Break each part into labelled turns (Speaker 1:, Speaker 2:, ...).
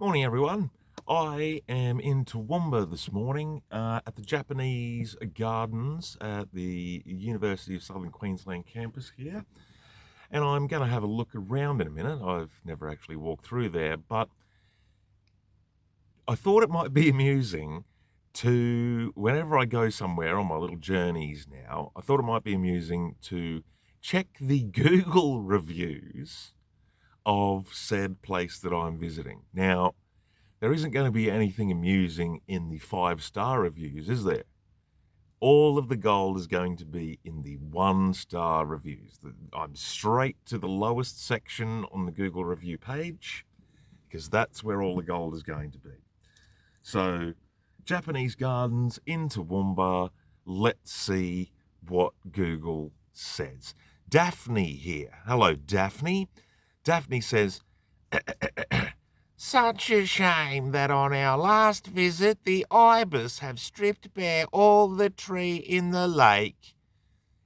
Speaker 1: Morning, everyone. I am in Toowoomba this morning at the Japanese Gardens at the University of Southern Queensland campus here. And I'm going to have a look around in a minute. I've never actually walked through there, but I thought it might be amusing to, whenever I go somewhere on my little journeys now, I thought it might be amusing to check the Google reviews of said place that I'm visiting. Now, there isn't going to be anything amusing in the 5-star reviews, is there? All of the gold is going to be in the 1-star reviews. I'm straight to the lowest section on the Google review page because that's where all the gold is going to be. So, Japanese Gardens in Toowoomba. Let's see what Google says. Daphne here. Hello, Daphne. Daphne says, such a shame that on our last visit the ibis have stripped bare all the tree in the lake.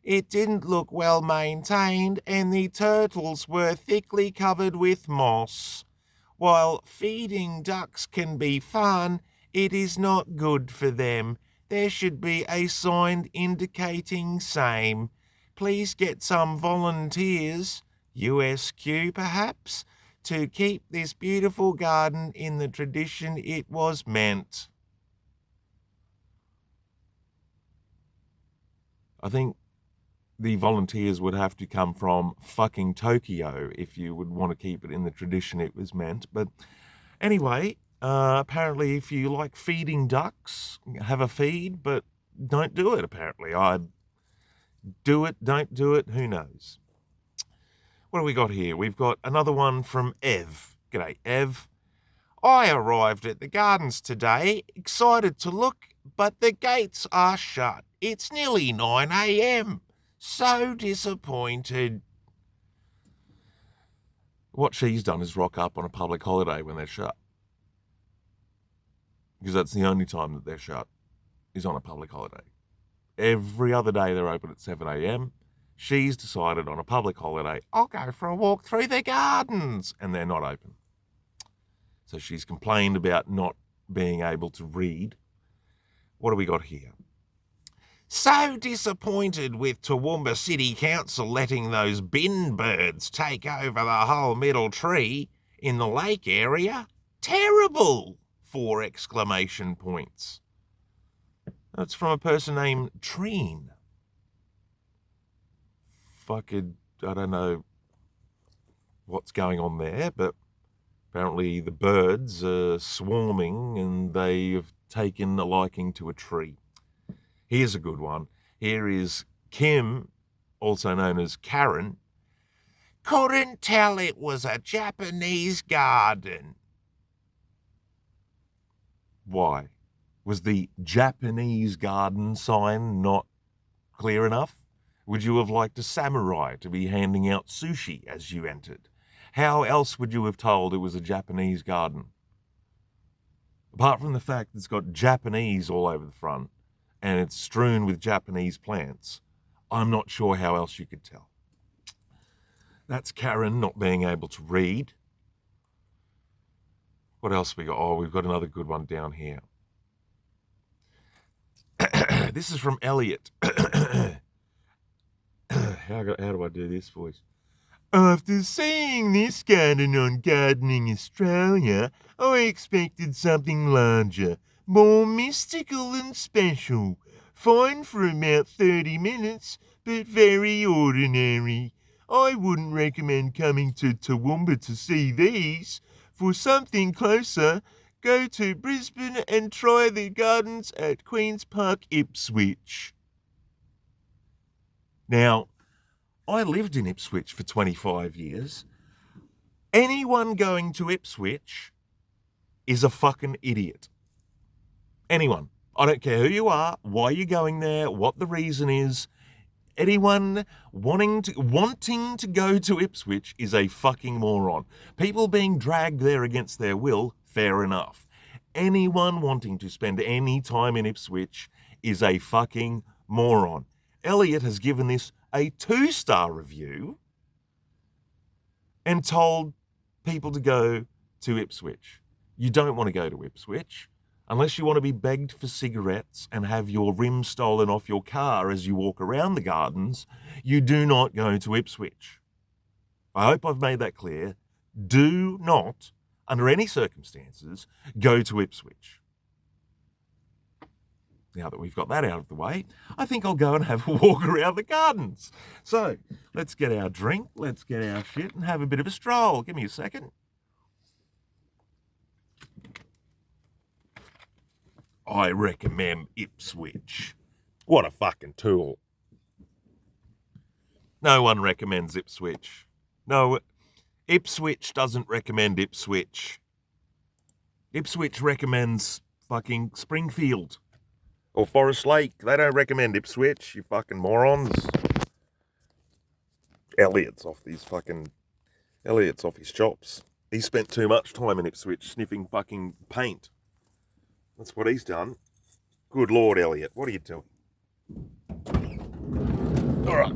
Speaker 1: It didn't look well maintained and the turtles were thickly covered with moss. While feeding ducks can be fun, it is not good for them. There should be a sign indicating same. Please get some volunteers, USQ perhaps, to keep this beautiful garden in the tradition it was meant. I think the volunteers would have to come from fucking Tokyo if you would want to keep it in the tradition it was meant. But anyway, apparently if you like feeding ducks, have a feed, but don't do it, apparently. I do it, don't do it, who knows. What have we got here? We've got another one from Ev. G'day, Ev. I arrived at the gardens today, excited to look, but the gates are shut. It's nearly 9 a.m. So disappointed. What she's done is rock up on a public holiday when they're shut. Because that's the only time that they're shut, is on a public holiday. Every other day they're open at 7 a.m. She's decided on a public holiday, I'll go for a walk through the gardens, and they're not open. So she's complained about not being able to read. What do we got here? So disappointed with Toowoomba City Council letting those bin birds take over the whole middle tree in the lake area. Terrible! 4 exclamation points. That's from a person named Treen. Fucking, I don't know what's going on there, but apparently the birds are swarming and they have taken a liking to a tree. Here's a good one. Here is Kim, also known as Karen. Couldn't tell it was a Japanese garden. Why? Was the Japanese garden sign not clear enough? Would you have liked a samurai to be handing out sushi as you entered? How else would you have told it was a Japanese garden? Apart from the fact it's got Japanese all over the front and it's strewn with Japanese plants, I'm not sure how else you could tell. That's Karen not being able to read. What else we got? Oh, we've got another good one down here. This is from Elliot. How do I do this voice? After seeing this garden on Gardening Australia, I expected something larger, more mystical and special. Fine for about 30 minutes, but very ordinary. I wouldn't recommend coming to Toowoomba to see these. For something closer, go to Brisbane and try the gardens at Queen's Park, Ipswich. Now, I lived in Ipswich for 25 years. Anyone going to Ipswich is a fucking idiot. Anyone. I don't care who you are, why you're going there, what the reason is. Anyone wanting to go to Ipswich is a fucking moron. People being dragged there against their will, fair enough. Anyone wanting to spend any time in Ipswich is a fucking moron. Elliot has given this a 2-star review and told people to go to Ipswich. You don't want to go to Ipswich. Unless you want to be begged for cigarettes and have your rims stolen off your car as you walk around the gardens, you do not go to Ipswich. I hope I've made that clear. Do not, under any circumstances, go to Ipswich. Now that we've got that out of the way, I think I'll go and have a walk around the gardens. So, let's get our drink, let's get our shit, and have a bit of a stroll. Give me a second. I recommend Ipswich. What a fucking tool. No one recommends Ipswich. No, Ipswich doesn't recommend Ipswich. Ipswich recommends fucking Springfield or Forest Lake. They don't recommend Ipswich, you fucking morons. Elliot's off his chops. He spent too much time in Ipswich sniffing fucking paint. That's what he's done. Good Lord, Elliot, what are you doing? All right.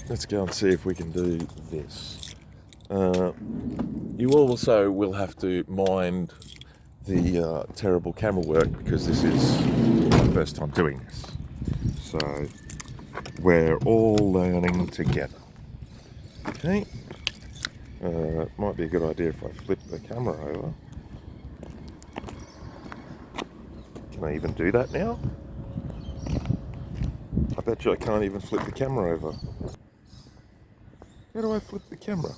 Speaker 1: Let's go and see if we can do this. You also will have to mind the terrible camera work because this is my first time doing this. So we're all learning together. Okay. Might be a good idea if I flip the camera over. Can I even do that now? I bet you I can't even flip the camera over. How do I flip the camera?